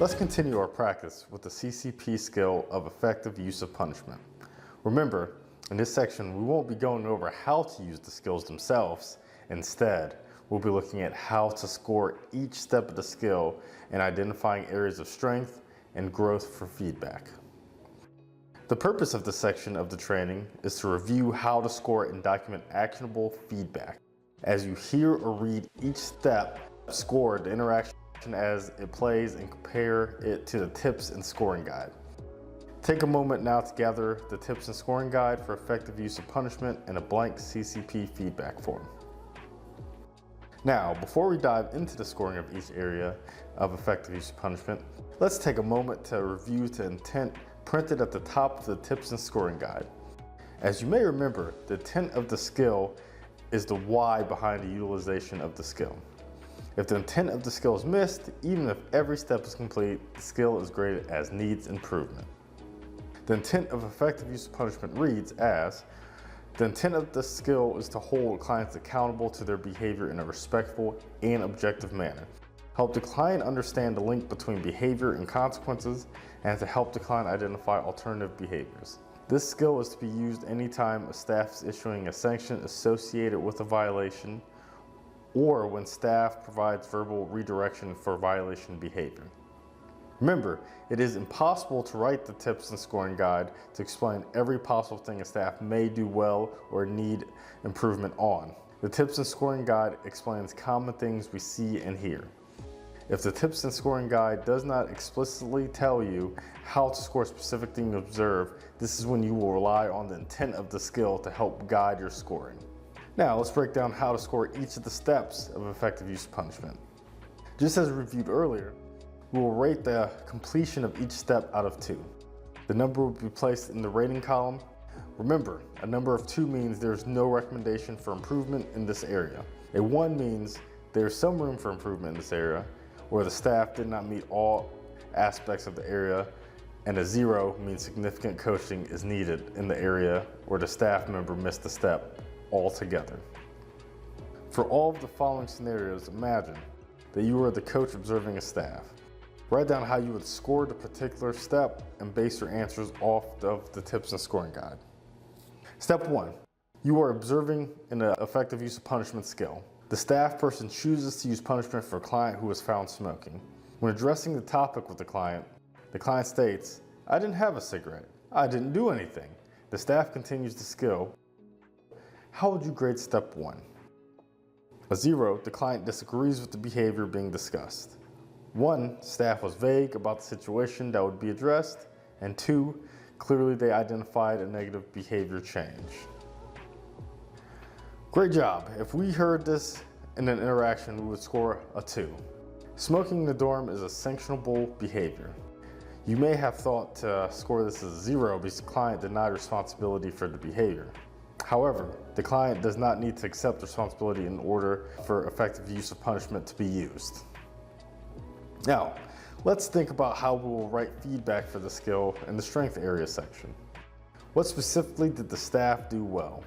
Let's continue our practice with the CCP skill of effective use of punishment. Remember, in this section, we won't be going over how to use the skills themselves. Instead, we'll be looking at how to score each step of the skill and identifying areas of strength and growth for feedback. The purpose of this section of the training is to review how to score and document actionable feedback. As you hear or read each step, score the interaction as it plays and compare it to the tips and scoring guide. Take a moment now to gather the tips and scoring guide for effective use of punishment in a blank CCP feedback form. Now, before we dive into the scoring of each area of effective use of punishment, let's take a moment to review the intent printed at the top of the tips and scoring guide. As you may remember, the intent of the skill is the why behind the utilization of the skill. If the intent of the skill is missed, even if every step is complete, the skill is graded as needs improvement. The intent of effective use of punishment reads as, the intent of the skill is to hold clients accountable to their behavior in a respectful and objective manner. Help the client understand the link between behavior and consequences, and to help the client identify alternative behaviors. This skill is to be used anytime a staff is issuing a sanction associated with a violation, or when staff provides verbal redirection for violation behavior. Remember, it is impossible to write the tips and scoring guide to explain every possible thing a staff may do well or need improvement on. The tips and scoring guide explains common things we see and hear. If the tips and scoring guide does not explicitly tell you how to score a specific thing you observe, this is when you will rely on the intent of the skill to help guide your scoring. Now let's break down how to score each of the steps of effective use of punishment. Just as reviewed earlier, we will rate the completion of each step out of 2. The number will be placed in the rating column. Remember, a number of 2 means there is no recommendation for improvement in this area. A 1 means there is some room for improvement in this area, or the staff did not meet all aspects of the area, and a 0 means significant coaching is needed in the area or the staff member missed a step altogether. For all of the following scenarios, imagine that you are the coach observing a staff. Write down how you would score the particular step and base your answers off of the tips and scoring guide. Step 1, you are observing an effective use of punishment skill. The staff person chooses to use punishment for a client who was found smoking. When addressing the topic with the client states, "I didn't have a cigarette. I didn't do anything." The staff continues the skill. How would you grade step 1? A 0, the client disagrees with the behavior being discussed. 1, staff was vague about the situation that would be addressed. And 2, clearly they identified a negative behavior change. Great job. If we heard this in an interaction, we would score a 2. Smoking in the dorm is a sanctionable behavior. You may have thought to score this as a 0 because the client denied responsibility for the behavior. However, the client does not need to accept responsibility in order for effective use of punishment to be used. Now, let's think about how we will write feedback for the skill in the strength area section. What specifically did the staff do well?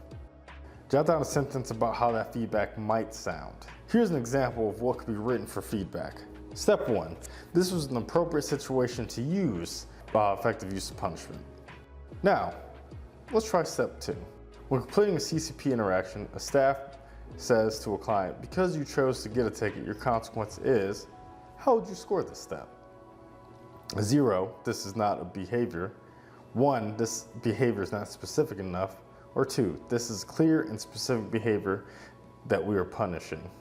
Jot down a sentence about how that feedback might sound. Here's an example of what could be written for feedback. Step 1, this was an appropriate situation to use effective use of punishment. Now, let's try step 2. When completing a CCP interaction, a staff says to a client, "Because you chose to get a ticket, your consequence is," how would you score this step? A 0, this is not a behavior. 1, this behavior is not specific enough. Or 2, this is clear and specific behavior that we are punishing.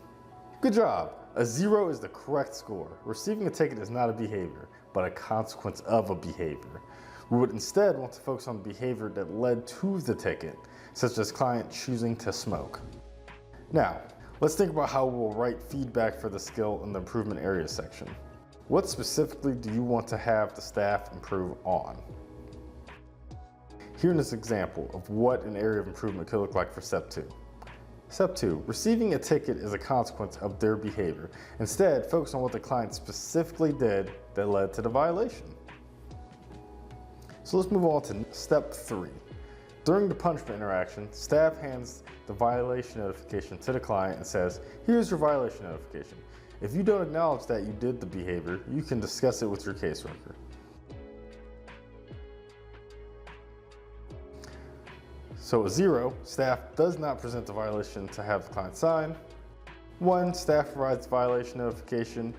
Good job. A 0 is the correct score. Receiving a ticket is not a behavior, but a consequence of a behavior. We would instead want to focus on the behavior that led to the ticket, such as client choosing to smoke. Now, let's think about how we'll write feedback for the skill in the improvement area section. What specifically do you want to have the staff improve on? Here in this example of what an area of improvement could look like for step 2. Step 2, receiving a ticket is a consequence of their behavior. Instead, focus on what the client specifically did that led to the violation. So let's move on to step 3. During the punishment interaction, staff hands the violation notification to the client and says, "Here's your violation notification. If you don't acknowledge that you did the behavior, you can discuss it with your caseworker. So 0, staff does not present the violation to have the client sign. 1, staff provides violation notification,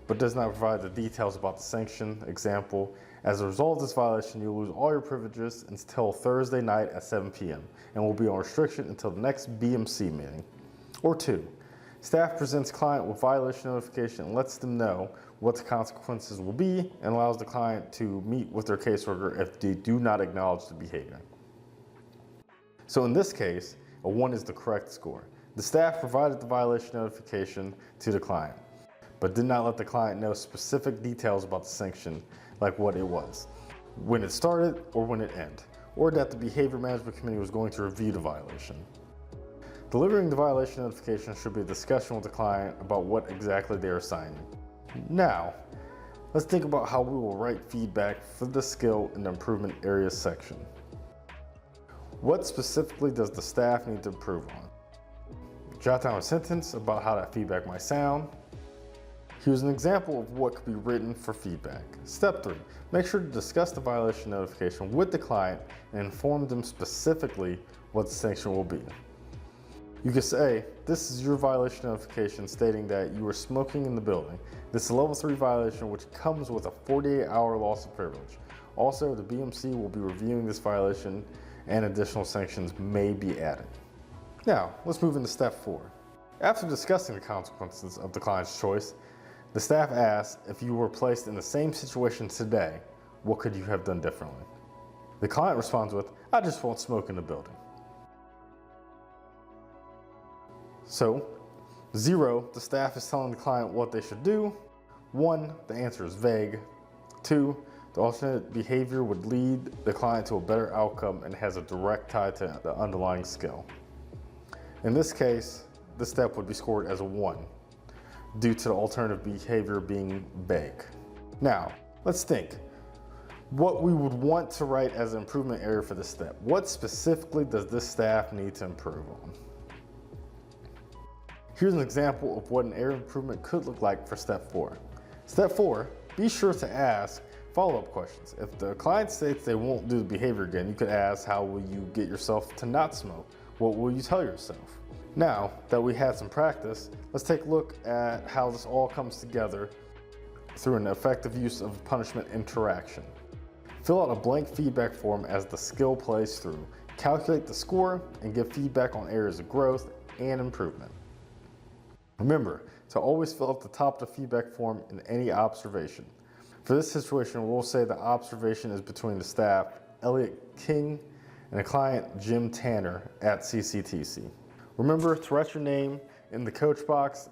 but does not provide the details about the sanction. Example, as a result of this violation, you'll lose all your privileges until Thursday night at 7 p.m. and will be on restriction until the next BMC meeting. Or 2, staff presents client with violation notification and lets them know what the consequences will be and allows the client to meet with their caseworker if they do not acknowledge the behavior. So in this case, a 1 is the correct score. The staff provided the violation notification to the client, but did not let the client know specific details about the sanction, like what it was, when it started or when it ended, or that the behavior management committee was going to review the violation. Delivering the violation notification should be a discussion with the client about what exactly they are signing. Now, let's think about how we will write feedback for the skill in the improvement areas section. What specifically does the staff need to improve on? Jot down a sentence about how that feedback might sound. Here's an example of what could be written for feedback. Step 3, make sure to discuss the violation notification with the client and inform them specifically what the sanction will be. You could say, this is your violation notification stating that you were smoking in the building. This is a level 3 violation which comes with a 48-hour loss of privilege. Also, the BMC will be reviewing this violation and additional sanctions may be added. Now, let's move into step 4. After discussing the consequences of the client's choice, the staff asks if you were placed in the same situation today, what could you have done differently? The client responds with, I just won't smoke in the building. So, 0, the staff is telling the client what they should do. 1, the answer is vague. 2, the alternate behavior would lead the client to a better outcome and has a direct tie to the underlying skill. In this case, this step would be scored as a 1 due to the alternative behavior being vague. Now, let's think. What we would want to write as an improvement area for this step. What specifically does this staff need to improve on? Here's an example of what an area of improvement could look like for step 4. Step 4, be sure to ask follow-up questions. If the client states they won't do the behavior again, you could ask, how will you get yourself to not smoke? What will you tell yourself? Now that we had some practice, let's take a look at how this all comes together through an effective use of punishment interaction. Fill out a blank feedback form as the skill plays through. Calculate the score and give feedback on areas of growth and improvement. Remember to always fill out the top of the feedback form in any observation. For this situation, we'll say the observation is between the staff, Elliot King, and the client, Jim Tanner, at CCTC. Remember to write your name in the coach box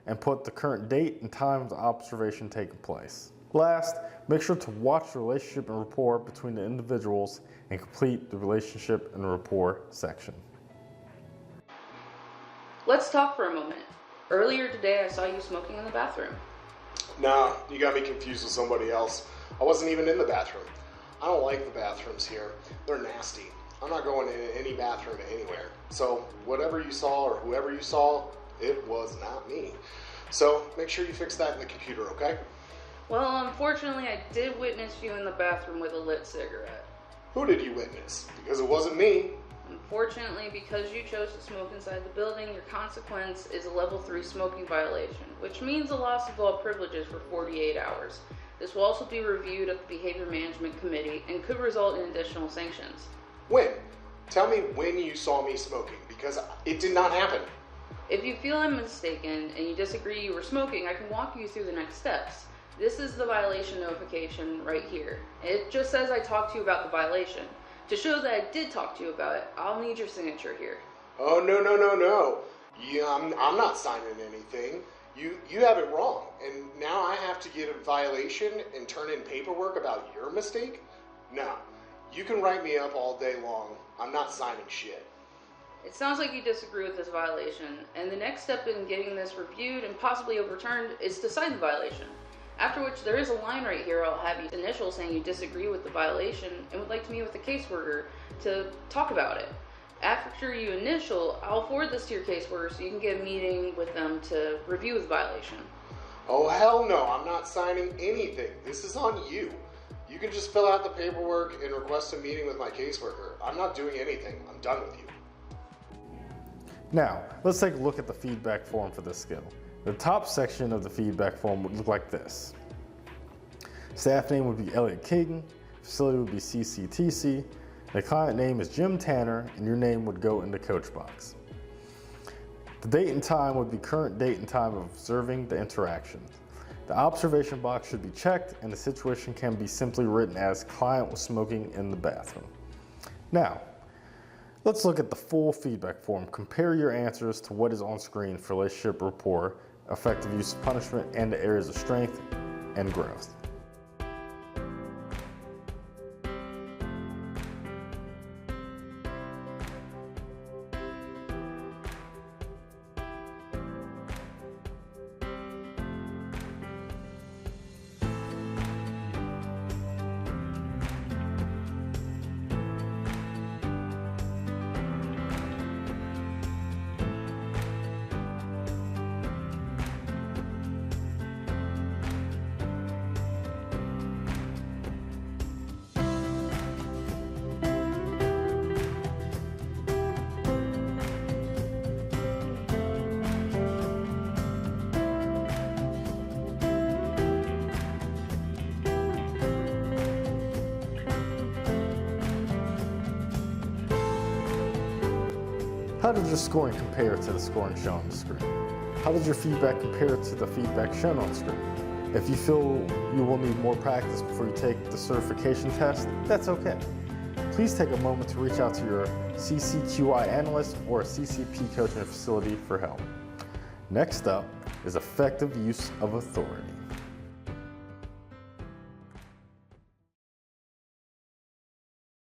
and put the current date and time of the observation taking place. Last, make sure to watch the relationship and rapport between the individuals and complete the relationship and rapport section. Let's talk for a moment. Earlier today, I saw you smoking in the bathroom. Nah, you got me confused with somebody else. I wasn't even in the bathroom. I don't like the bathrooms here. They're nasty. I'm not going in any bathroom anywhere. So whatever you saw or whoever you saw, it was not me. So make sure you fix that in the computer, okay? Well, unfortunately, I did witness you in the bathroom with a lit cigarette. Who did you witness? Because it wasn't me. Unfortunately, because you chose to smoke inside the building, your consequence is a level 3 smoking violation, which means a loss of all privileges for 48 hours. This will also be reviewed at the Behavior Management Committee and could result in additional sanctions. When? Tell me when you saw me smoking, because it did not happen. If you feel I'm mistaken and you disagree you were smoking, I can walk you through the next steps. This is the violation notification right here. It just says I talked to you about the violation. To show that I did talk to you about it, I'll need your signature here. Oh, no. Yeah, I'm not signing anything. You have it wrong, and now I have to get a violation and turn in paperwork about your mistake? No. You can write me up all day long. I'm not signing shit. It sounds like you disagree with this violation, and the next step in getting this reviewed and possibly overturned is to sign the violation. After which, there is a line right here I'll have you initial saying you disagree with the violation and would like to meet with the caseworker to talk about it. After you initial, I'll forward this to your caseworker so you can get a meeting with them to review the violation. Oh, hell no, I'm not signing anything. This is on you. You can just fill out the paperwork and request a meeting with my caseworker. I'm not doing anything. I'm done with you. Now, let's take a look at the feedback form for this skill. The top section of the feedback form would look like this. Staff name would be Elliot Keaton, facility would be CCTC, the client name is Jim Tanner, and your name would go in the coach box. The date and time would be current date and time of observing the interaction. The observation box should be checked, and the situation can be simply written as client was smoking in the bathroom. Now, let's look at the full feedback form. Compare your answers to what is on screen for relationship rapport, effective use of punishment, and the areas of strength and growth. How does your scoring compare to the scoring shown on the screen? How does your feedback compare to the feedback shown on the screen? If you feel you will need more practice before you take the certification test, that's okay. Please take a moment to reach out to your CCQI analyst or a CCP coach in a facility for help. Next up is effective use of authority.